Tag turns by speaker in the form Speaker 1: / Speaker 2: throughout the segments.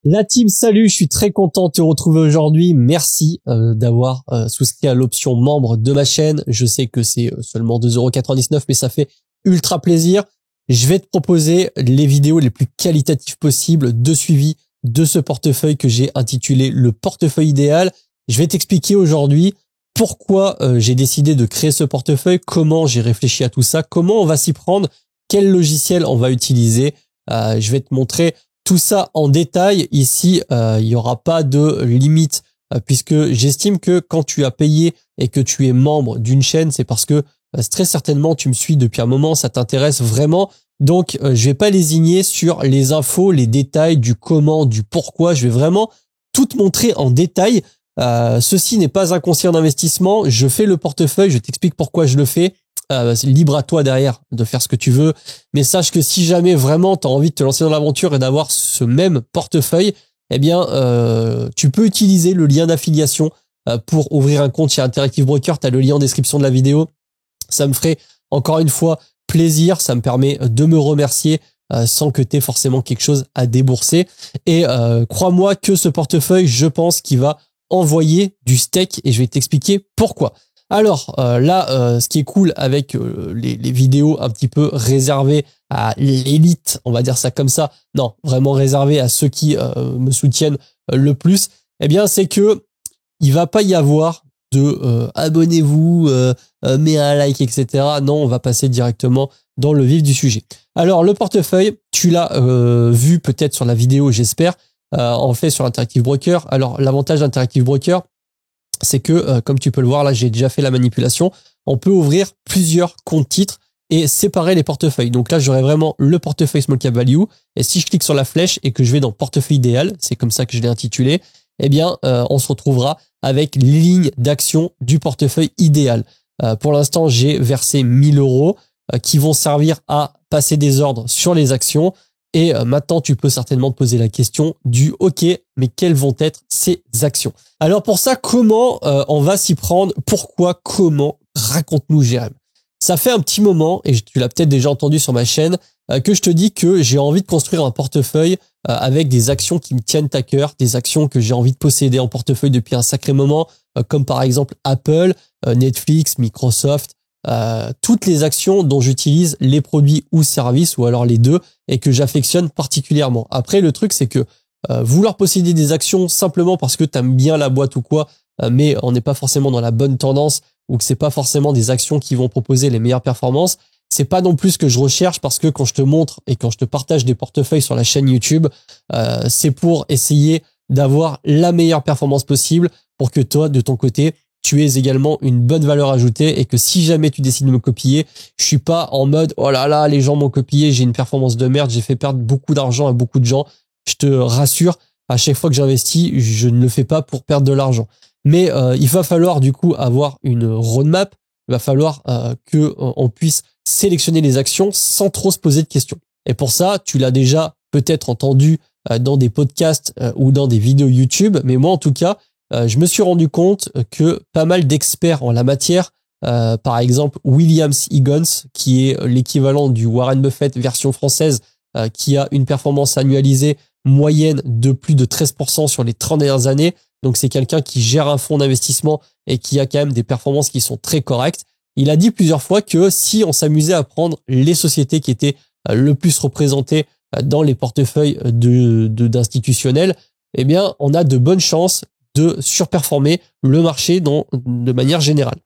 Speaker 1: La team, salut, je suis très content de te retrouver aujourd'hui. Merci d'avoir souscrit à l'option membre de ma chaîne. Je sais que c'est seulement 2,99 €, mais ça fait ultra plaisir. Je vais te proposer les vidéos les plus qualitatives possibles de suivi de ce portefeuille que j'ai intitulé le portefeuille idéal. Je vais t'expliquer aujourd'hui pourquoi j'ai décidé de créer ce portefeuille, comment j'ai réfléchi à tout ça, comment on va s'y prendre, quel logiciel on va utiliser. Je vais te montrer tout ça en détail. Ici, il n'y aura pas de limite puisque j'estime que quand tu as payé et que tu es membre d'une chaîne, c'est parce que très certainement tu me suis depuis un moment, ça t'intéresse vraiment. Donc, je vais pas lésigner sur les infos, les détails du comment, du pourquoi. Je vais vraiment tout te montrer en détail. Ceci n'est pas un conseil d'investissement. Je fais le portefeuille, je t'explique pourquoi je le fais. C'est libre à toi derrière de faire ce que tu veux, mais sache que si jamais vraiment tu as envie de te lancer dans l'aventure et d'avoir ce même portefeuille, eh bien tu peux utiliser le lien d'affiliation pour ouvrir un compte chez Interactive Broker. Tu as le lien en description de la vidéo. Ça me ferait encore une fois plaisir, ça me permet de me remercier sans que tu aies forcément quelque chose à débourser. Et crois-moi que ce portefeuille, je pense qu'il va envoyer du steak et je vais t'expliquer pourquoi. Alors là, ce qui est cool avec les vidéos un petit peu réservées à l'élite, on va dire ça comme ça, non, vraiment réservées à ceux qui me soutiennent le plus, eh bien c'est que il va pas y avoir de abonnez-vous, mets un like, etc. Non, on va passer directement dans le vif du sujet. Alors le portefeuille, tu l'as vu peut-être sur la vidéo, j'espère, en fait sur Interactive Broker. Alors l'avantage d'Interactive Broker, c'est que, comme tu peux le voir, là, j'ai déjà fait la manipulation. On peut ouvrir plusieurs comptes titres et séparer les portefeuilles. Donc là, j'aurai vraiment le portefeuille Small Cap Value. Et si je clique sur la flèche et que je vais dans portefeuille idéal, c'est comme ça que je l'ai intitulé, eh bien, on se retrouvera avec les lignes d'action du portefeuille idéal. Pour l'instant, j'ai versé 1 000 € qui vont servir à passer des ordres sur les actions. Et maintenant, tu peux certainement te poser la question du « OK, mais quelles vont être ces actions ?» Alors pour ça, comment on va s'y prendre? Pourquoi? Comment? Raconte-nous, Jérém. Ça fait un petit moment, et tu l'as peut-être déjà entendu sur ma chaîne, que je te dis que j'ai envie de construire un portefeuille avec des actions qui me tiennent à cœur, des actions que j'ai envie de posséder en portefeuille depuis un sacré moment, comme par exemple Apple, Netflix, Microsoft, toutes les actions dont j'utilise les produits ou services, ou alors les deux, et que j'affectionne particulièrement. Après, le truc, c'est que vouloir posséder des actions simplement parce que tu aimes bien la boîte ou quoi, mais on n'est pas forcément dans la bonne tendance, ou que c'est pas forcément des actions qui vont proposer les meilleures performances, c'est pas non plus ce que je recherche, parce que quand je te montre et quand je te partage des portefeuilles sur la chaîne YouTube, c'est pour essayer d'avoir la meilleure performance possible pour que toi, de ton côté, tu aies également une bonne valeur ajoutée et que si jamais tu décides de me copier, je suis pas en mode « Oh là là, les gens m'ont copié, j'ai une performance de merde, j'ai fait perdre beaucoup d'argent à beaucoup de gens. » Je te rassure, à chaque fois que j'investis, je ne le fais pas pour perdre de l'argent. Mais il va falloir du coup avoir une roadmap, il va falloir que on puisse sélectionner les actions sans trop se poser de questions. Et pour ça, tu l'as déjà peut-être entendu dans des podcasts ou dans des vidéos YouTube, mais moi en tout cas, je me suis rendu compte que pas mal d'experts en la matière, par exemple Williams Higgins, qui est l'équivalent du Warren Buffett version française, qui a une performance annualisée moyenne de plus de 13% sur les 30 dernières années. Donc c'est quelqu'un qui gère un fonds d'investissement et qui a quand même des performances qui sont très correctes. Il a dit plusieurs fois que si on s'amusait à prendre les sociétés qui étaient le plus représentées dans les portefeuilles d'institutionnels, eh bien on a de bonnes chances de surperformer le marché de manière générale.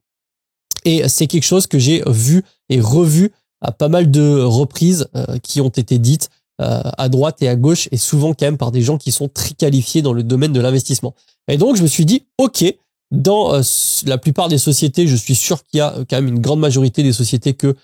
Speaker 1: Et c'est quelque chose que j'ai vu et revu à pas mal de reprises qui ont été dites à droite et à gauche, et souvent quand même par des gens qui sont très qualifiés dans le domaine de l'investissement. Et donc je me suis dit, ok, dans la plupart des sociétés, je suis sûr qu'il y a quand même une grande majorité des sociétés que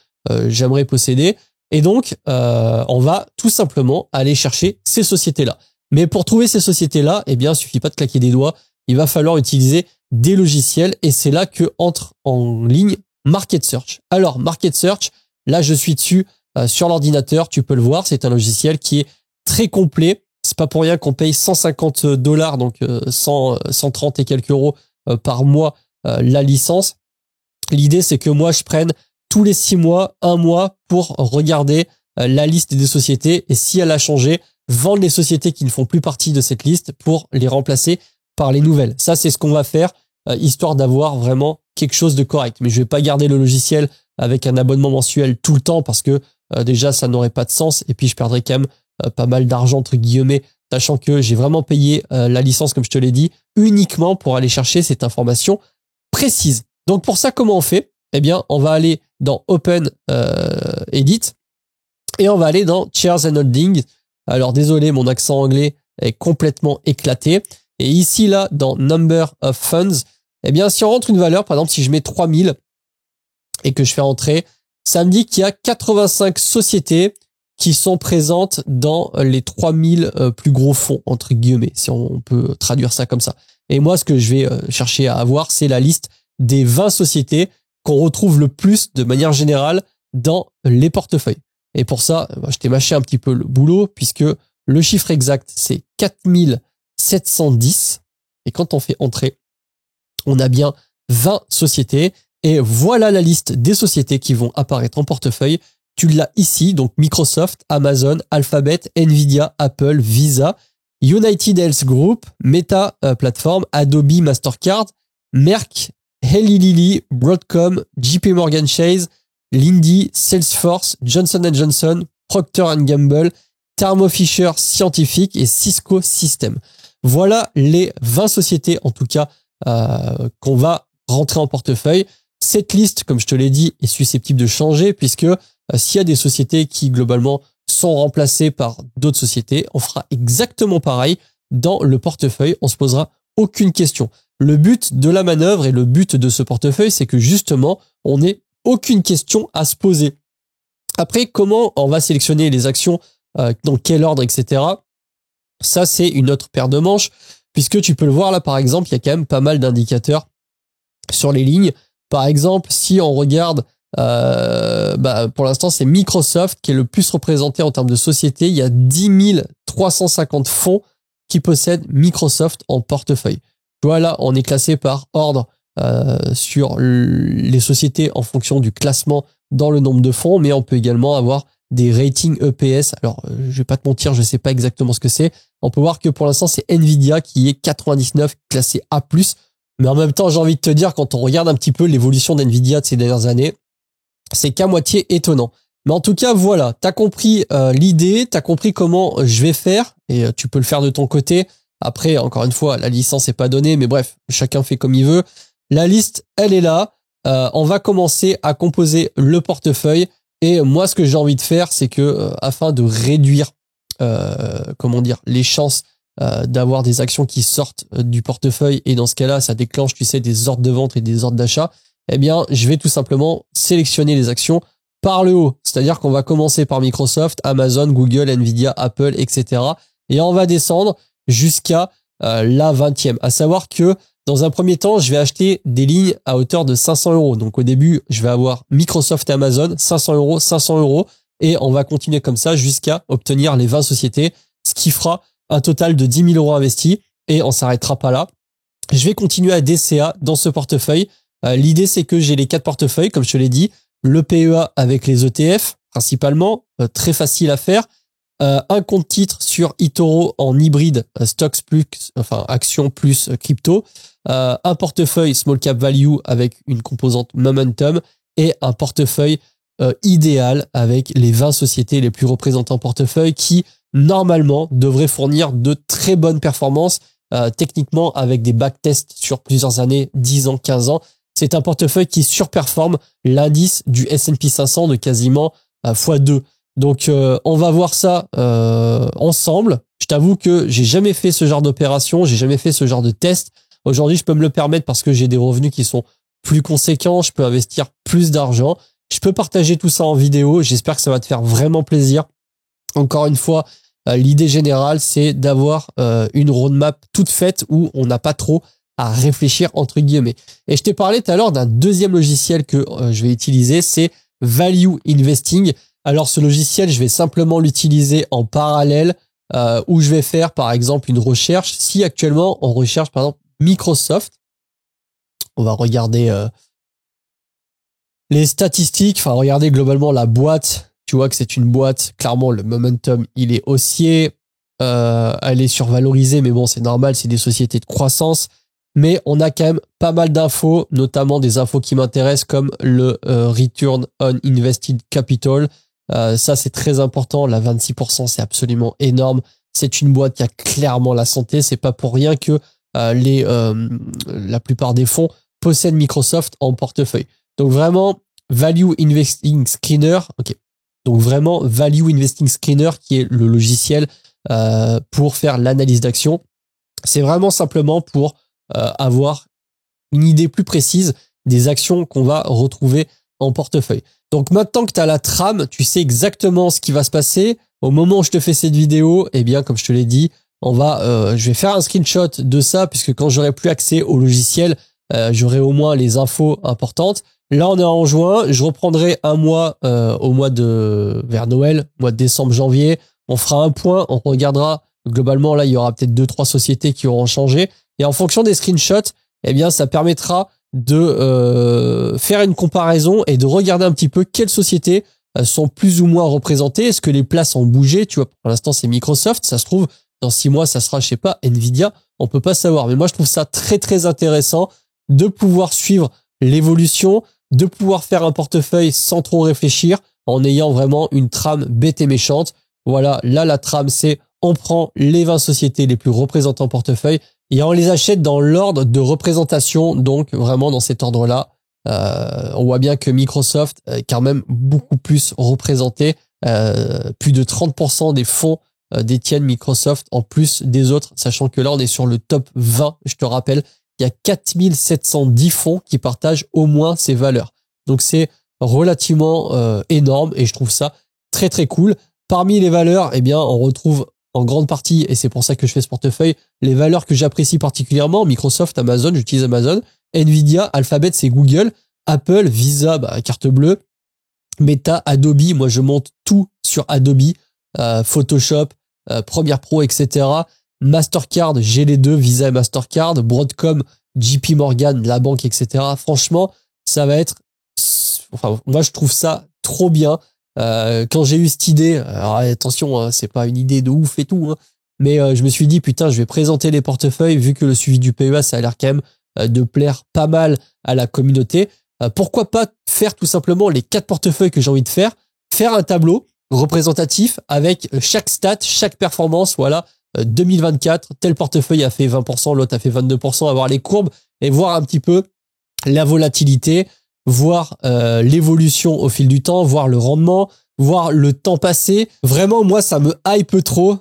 Speaker 1: j'aimerais posséder, et donc on va tout simplement aller chercher ces sociétés-là. Mais pour trouver ces sociétés-là, eh bien, il suffit pas de claquer des doigts, il va falloir utiliser des logiciels, et c'est là que entre en ligne Market Search. Alors Market Search, là je suis dessus sur l'ordinateur, tu peux le voir, c'est un logiciel qui est très complet. C'est pas pour rien qu'on paye 150 $, donc 130 et quelques euros par mois la licence. L'idée, c'est que moi, je prenne tous les 6 mois, 1 mois pour regarder la liste des sociétés, et si elle a changé, vendre les sociétés qui ne font plus partie de cette liste pour les remplacer par les nouvelles. Ça, c'est ce qu'on va faire, histoire d'avoir vraiment quelque chose de correct. Mais je vais pas garder le logiciel avec un abonnement mensuel tout le temps parce que déjà, ça n'aurait pas de sens. Et puis, je perdrais quand même pas mal d'argent, entre guillemets, sachant que j'ai vraiment payé la licence, comme je te l'ai dit, uniquement pour aller chercher cette information précise. Donc, pour ça, comment on fait? Eh bien, on va aller dans Open Edit et on va aller dans Shares and Holdings. Alors, désolé, mon accent anglais est complètement éclaté. Et ici, là, dans Number of Funds, eh bien, si on rentre une valeur, par exemple, si je mets 3000 et que je fais entrer, ça me dit qu'il y a 85 sociétés qui sont présentes dans les 3000 plus gros fonds, entre guillemets, si on peut traduire ça comme ça. Et moi, ce que je vais chercher à avoir, c'est la liste des 20 sociétés qu'on retrouve le plus de manière générale dans les portefeuilles. Et pour ça, je t'ai mâché un petit peu le boulot puisque le chiffre exact, c'est 4710. Et quand on fait entrer, on a bien 20 sociétés. Et voilà la liste des sociétés qui vont apparaître en portefeuille. Tu l'as ici, donc Microsoft, Amazon, Alphabet, Nvidia, Apple, Visa, United Health Group, Meta Platform, Adobe, Mastercard, Merck, Eli Lilly, Broadcom, JP Morgan Chase, Linde, Salesforce, Johnson & Johnson, Procter & Gamble, Thermo Fisher Scientific et Cisco Systems. Voilà les 20 sociétés, en tout cas, qu'on va rentrer en portefeuille. Cette liste, comme je te l'ai dit, est susceptible de changer puisque s'il y a des sociétés qui, globalement, sont remplacées par d'autres sociétés, on fera exactement pareil dans le portefeuille. On se posera aucune question. Le but de la manœuvre et le but de ce portefeuille, c'est que justement, on n'ait aucune question à se poser. Après, comment on va sélectionner les actions, dans quel ordre, etc. Ça, c'est une autre paire de manches, puisque tu peux le voir là, par exemple, il y a quand même pas mal d'indicateurs sur les lignes. Par exemple, si on regarde, pour l'instant, c'est Microsoft qui est le plus représenté en termes de société. Il y a 10 350 fonds qui possèdent Microsoft en portefeuille. Tu vois, là, on est classé par ordre sur les sociétés en fonction du classement dans le nombre de fonds, mais on peut également avoir des ratings EPS. Alors, je vais pas te mentir, je sais pas exactement ce que c'est. On peut voir que pour l'instant, c'est Nvidia qui est 99, classé A+. Mais en même temps, j'ai envie de te dire, quand on regarde un petit peu l'évolution d'Nvidia de ces dernières années, c'est qu'à moitié étonnant. Mais en tout cas, voilà, t'as compris l'idée, t'as compris comment je vais faire, et tu peux le faire de ton côté. Après, encore une fois, la licence n'est pas donnée, mais bref, chacun fait comme il veut. La liste, elle est là. On va commencer à composer le portefeuille. Et moi, ce que j'ai envie de faire, c'est que afin de réduire, les chances d'avoir des actions qui sortent du portefeuille, et dans ce cas-là, ça déclenche, tu sais, des ordres de vente et des ordres d'achat, eh bien, je vais tout simplement sélectionner les actions par le haut. C'est-à-dire qu'on va commencer par Microsoft, Amazon, Google, Nvidia, Apple, etc. Et on va descendre jusqu'à la 20e. À savoir que dans un premier temps, je vais acheter des lignes à hauteur de 500 euros. Donc au début, je vais avoir Microsoft et Amazon, 500 euros, 500 euros. Et on va continuer comme ça jusqu'à obtenir les 20 sociétés, ce qui fera un total de 10 000 euros investis. Et on s'arrêtera pas là. Je vais continuer à DCA dans ce portefeuille. L'idée, c'est que j'ai les 4 portefeuilles, comme je te l'ai dit. Le PEA avec les ETF, principalement, très facile à faire. Un compte titre sur eToro en hybride, stocks plus, actions plus crypto. Un portefeuille small cap value avec une composante momentum et un portefeuille idéal avec les 20 sociétés les plus représentées en portefeuille qui, normalement, devraient fournir de très bonnes performances techniquement avec des backtests sur plusieurs années, 10 ans, 15 ans. C'est un portefeuille qui surperforme l'indice du S&P 500 de quasiment x2. Donc, on va voir ça ensemble. Je t'avoue que j'ai jamais fait ce genre d'opération, j'ai jamais fait ce genre de test. Aujourd'hui, je peux me le permettre parce que j'ai des revenus qui sont plus conséquents, je peux investir plus d'argent. Je peux partager tout ça en vidéo. J'espère que ça va te faire vraiment plaisir. Encore une fois, l'idée générale, c'est d'avoir une roadmap toute faite où on n'a pas trop à réfléchir entre guillemets. Et je t'ai parlé tout à l'heure d'un deuxième logiciel que je vais utiliser, c'est Value Investing. Alors ce logiciel, je vais simplement l'utiliser en parallèle où je vais faire par exemple une recherche. Si actuellement on recherche par exemple Microsoft, on va regarder les statistiques, enfin regarder globalement la boîte. Tu vois que c'est une boîte, clairement le momentum il est haussier. elle est survalorisée, mais bon, c'est normal, c'est des sociétés de croissance. Mais on a quand même pas mal d'infos, notamment des infos qui m'intéressent comme le Return on Invested Capital. Ça, c'est très important. La 26%, c'est absolument énorme. C'est une boîte qui a clairement la santé. C'est pas pour rien que la plupart des fonds possèdent Microsoft en portefeuille. Donc vraiment, Value Investing Screener. Ok. Donc vraiment, Value Investing Screener, qui est le logiciel pour faire l'analyse d'action. C'est vraiment simplement pour avoir une idée plus précise des actions qu'on va retrouver en portefeuille. Donc maintenant que tu as la trame, tu sais exactement ce qui va se passer. Au moment où je te fais cette vidéo, eh bien, comme je te l'ai dit, je vais faire un screenshot de ça, puisque quand j'aurai plus accès au logiciel, j'aurai au moins les infos importantes. Là, on est en juin. Je reprendrai un mois vers Noël, mois de décembre, janvier. On fera un point, on regardera. Globalement, là, il y aura peut-être 2-3 sociétés qui auront changé. Et en fonction des screenshots, eh bien, ça permettra de faire une comparaison et de regarder un petit peu quelles sociétés sont plus ou moins représentées. Est-ce que les places ont bougé? Tu vois, pour l'instant, c'est Microsoft. Ça se trouve, dans 6 mois, ça sera, je sais pas, Nvidia. On peut pas savoir. Mais moi, je trouve ça très, très intéressant de pouvoir suivre l'évolution, de pouvoir faire un portefeuille sans trop réfléchir, en ayant vraiment une trame bête et méchante. Voilà, là, la trame, c'est on prend les 20 sociétés les plus représentées en portefeuille et on les achète dans l'ordre de représentation, donc vraiment dans cet ordre-là. On voit bien que Microsoft est quand même beaucoup plus représenté. Plus de 30% des fonds détiennent Microsoft en plus des autres, sachant que là, on est sur le top 20. Je te rappelle, il y a 4710 fonds qui partagent au moins ces valeurs. Donc, c'est relativement énorme et je trouve ça très, très cool. Parmi les valeurs, eh bien, on retrouve en grande partie, et c'est pour ça que je fais ce portefeuille, les valeurs que j'apprécie particulièrement: Microsoft, Amazon, j'utilise Amazon, Nvidia, Alphabet, c'est Google, Apple, Visa, carte bleue, Meta, Adobe, moi je monte tout sur Adobe, Photoshop, Premiere Pro, etc. Mastercard, j'ai les deux, Visa et Mastercard, Broadcom, JP Morgan, la banque, etc. Franchement, ça va être, moi je trouve ça trop bien. Quand j'ai eu cette idée, alors attention, hein, c'est pas une idée de ouf et tout, hein, mais je me suis dit putain, je vais présenter les portefeuilles, vu que le suivi du PEA, ça a l'air quand même de plaire pas mal à la communauté. Pourquoi pas faire tout simplement les 4 portefeuilles que j'ai envie de faire un tableau représentatif avec chaque stat, chaque performance. Voilà, 2024, tel portefeuille a fait 20%, l'autre a fait 22%, avoir les courbes et voir un petit peu la volatilité, voir l'évolution au fil du temps, voir le rendement, voir le temps passé. Vraiment, moi, ça me hype trop.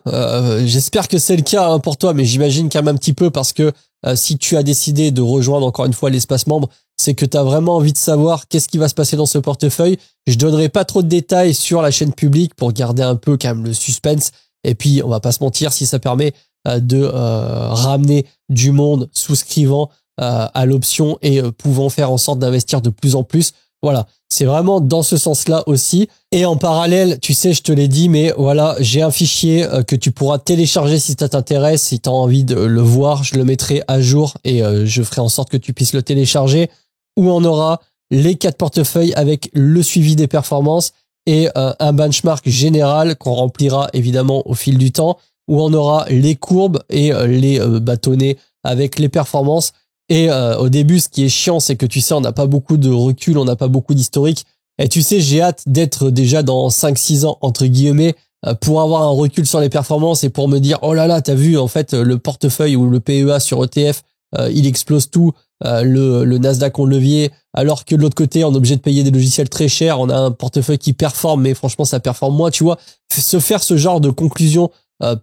Speaker 1: J'espère que c'est le cas hein, pour toi, mais j'imagine quand même un petit peu, parce que si tu as décidé de rejoindre encore une fois l'espace membre, c'est que tu as vraiment envie de savoir qu'est-ce qui va se passer dans ce portefeuille. Je donnerai pas trop de détails sur la chaîne publique pour garder un peu quand même le suspense. Et puis, on va pas se mentir, si ça permet de ramener du monde souscrivant à l'option et pouvant faire en sorte d'investir de plus en plus. Voilà, c'est vraiment dans ce sens-là aussi. Et en parallèle, tu sais, je te l'ai dit, mais voilà, j'ai un fichier que tu pourras télécharger si ça t'intéresse, si tu as envie de le voir. Je le mettrai à jour et je ferai en sorte que tu puisses le télécharger, où on aura les 4 portefeuilles avec le suivi des performances et un benchmark général qu'on remplira évidemment au fil du temps, où on aura les courbes et les bâtonnets avec les performances. Et au début, ce qui est chiant, c'est que tu sais, on n'a pas beaucoup de recul, on n'a pas beaucoup d'historique. Et tu sais, j'ai hâte d'être déjà dans 5-6 ans, entre guillemets, pour avoir un recul sur les performances et pour me dire, oh là là, t'as vu, en fait, le portefeuille ou le PEA sur ETF, il explose tout, le Nasdaq en levier, alors que de l'autre côté, on est obligé de payer des logiciels très chers, on a un portefeuille qui performe, mais franchement, ça performe moins, tu vois. Se faire ce genre de conclusion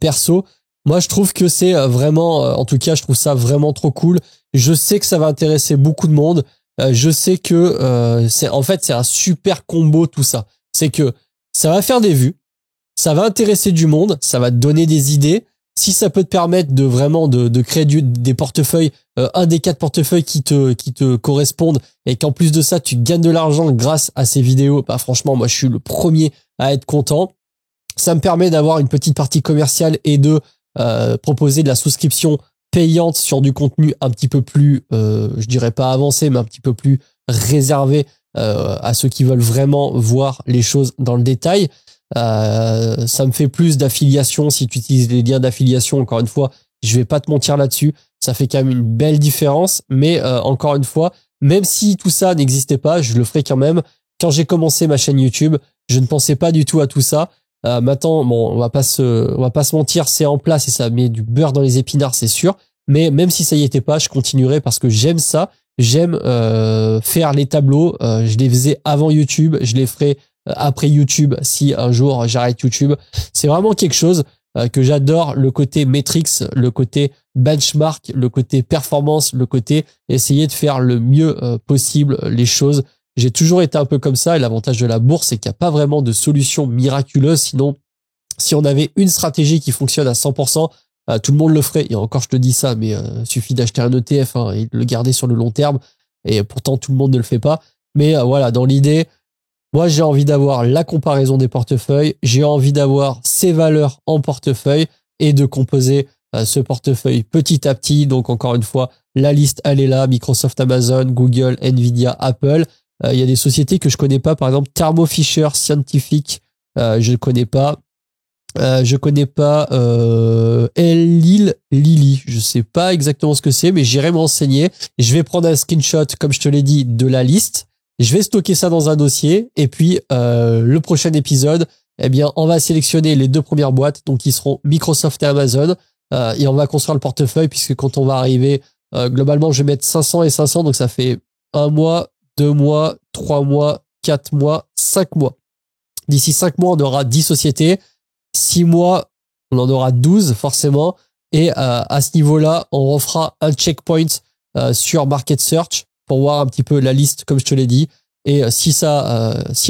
Speaker 1: perso, moi, je trouve que c'est vraiment, en tout cas, je trouve ça vraiment trop cool. Je sais que ça va intéresser beaucoup de monde. Je sais que c'est un super combo tout ça. C'est que ça va faire des vues, ça va intéresser du monde, ça va te donner des idées. Si ça peut te permettre de vraiment de créer des portefeuilles, un des 4 portefeuilles qui te correspondent, et qu'en plus de ça tu gagnes de l'argent grâce à ces vidéos, bah franchement moi je suis le premier à être content. Ça me permet d'avoir une petite partie commerciale et de proposer de la souscription payante sur du contenu un petit peu plus, je dirais pas avancé, mais un petit peu plus réservé à ceux qui veulent vraiment voir les choses dans le détail. Ça me fait plus d'affiliation si tu utilises les liens d'affiliation. Encore une fois, je vais pas te mentir là-dessus. Ça fait quand même une belle différence. Mais encore une fois, même si tout ça n'existait pas, je le ferai quand même. Quand j'ai commencé ma chaîne YouTube, je ne pensais pas du tout à tout ça. Maintenant, bon, on va pas se mentir, c'est en place et ça met du beurre dans les épinards, c'est sûr. Mais même si ça y était pas, je continuerai parce que j'aime ça. J'aime faire les tableaux. Je les faisais avant YouTube, je les ferai après YouTube si un jour j'arrête YouTube. C'est vraiment quelque chose que j'adore, le côté metrics, le côté benchmark, le côté performance, le côté essayer de faire le mieux possible les choses. J'ai toujours été un peu comme ça et l'avantage de la bourse, c'est qu'il n'y a pas vraiment de solution miraculeuse. Sinon, si on avait une stratégie qui fonctionne à 100%, tout le monde le ferait. Et encore, je te dis ça, mais suffit d'acheter un ETF et de le garder sur le long terme. Et pourtant, tout le monde ne le fait pas. Mais voilà, dans l'idée, moi, j'ai envie d'avoir la comparaison des portefeuilles. J'ai envie d'avoir ces valeurs en portefeuille et de composer ce portefeuille petit à petit. Donc, encore une fois, la liste, elle est là. Microsoft, Amazon, Google, Nvidia, Apple. Il y a des sociétés que je connais pas. Par exemple, Thermo Fisher Scientific. Je connais pas. Je connais pas Lilly. Je sais pas exactement ce que c'est, mais j'irai me renseigner. Je vais prendre un screenshot, comme je te l'ai dit, de la liste. Je vais stocker ça dans un dossier. Et puis, le prochain épisode, eh bien, on va sélectionner les 2 premières boîtes, donc qui seront Microsoft et Amazon. Et on va construire le portefeuille, puisque quand on va arriver, globalement, je vais mettre 500 et 500, donc ça fait 1 mois, 2 mois, 3 mois, 4 mois, 5 mois. D'ici 5 mois, on aura 10 sociétés. 6 mois, on en aura 12 forcément. Et à ce niveau-là, on refera un checkpoint sur Market Search pour voir un petit peu la liste, comme je te l'ai dit. Et s'il y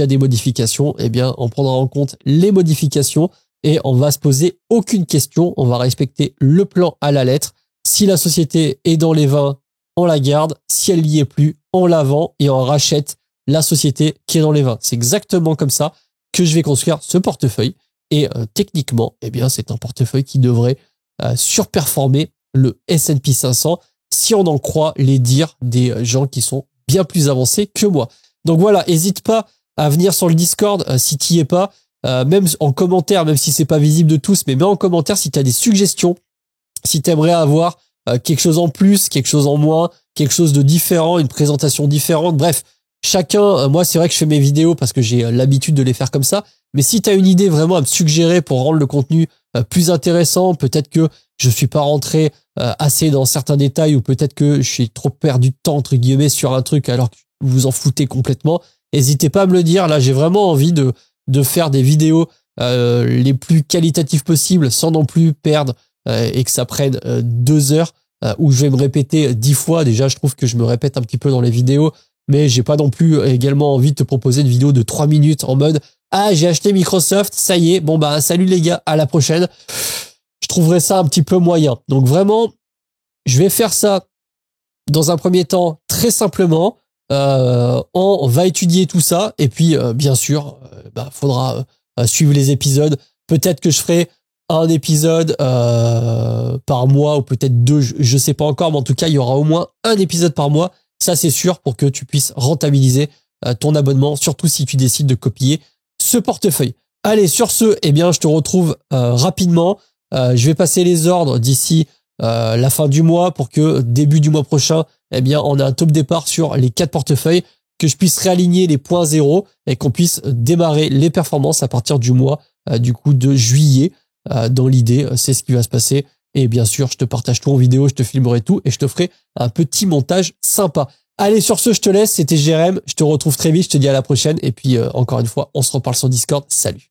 Speaker 1: a des modifications, eh bien, on prendra en compte les modifications et on va se poser aucune question. On va respecter le plan à la lettre. Si la société est dans les 20, on la garde. Si elle n'y est plus, on la vend et on rachète la société qui est dans les 20. C'est exactement comme ça que je vais construire ce portefeuille. Et techniquement, eh bien, c'est un portefeuille qui devrait surperformer le S&P 500 si on en croit les dires des gens qui sont bien plus avancés que moi. Donc voilà, n'hésite pas à venir sur le Discord si tu n'y es pas, même en commentaire, même si c'est pas visible de tous, mais mets en commentaire si tu as des suggestions, si tu aimerais avoir quelque chose en plus, quelque chose en moins, quelque chose de différent, une présentation différente, bref. Chacun, moi c'est vrai que je fais mes vidéos parce que j'ai l'habitude de les faire comme ça, mais si tu as une idée vraiment à me suggérer pour rendre le contenu plus intéressant, peut-être que je suis pas rentré assez dans certains détails ou peut-être que je suis trop perdu de temps entre guillemets sur un truc alors que vous vous en foutez complètement, n'hésitez pas à me le dire. Là, j'ai vraiment envie de faire des vidéos les plus qualitatives possibles sans non plus perdre et que ça prenne 2 heures où je vais me répéter 10 fois. Déjà, je trouve que je me répète un petit peu dans les vidéos. Mais j'ai pas non plus également envie de te proposer une vidéo de 3 minutes en mode « Ah, j'ai acheté Microsoft, ça y est, bon bah salut les gars, à la prochaine ». Je trouverais ça un petit peu moyen. Donc vraiment, je vais faire ça dans un premier temps très simplement. On va étudier tout ça et puis bien sûr, faudra suivre les épisodes. Peut-être que je ferai un épisode par mois ou peut-être 2, je sais pas encore, mais en tout cas, il y aura au moins un épisode par mois. Ça, c'est sûr, pour que tu puisses rentabiliser ton abonnement, surtout si tu décides de copier ce portefeuille. Allez, sur ce, eh bien, je te retrouve rapidement. Je vais passer les ordres d'ici la fin du mois pour que début du mois prochain, eh bien, on a un top départ sur les 4 portefeuilles, que je puisse réaligner les points zéro et qu'on puisse démarrer les performances à partir du mois du coup de juillet. Dans l'idée, c'est ce qui va se passer. Et bien sûr, je te partage tout en vidéo, je te filmerai tout et je te ferai un petit montage sympa. Allez, sur ce, je te laisse. C'était Jérém. Je te retrouve très vite. Je te dis à la prochaine. Et puis, encore une fois, on se reparle sur Discord. Salut.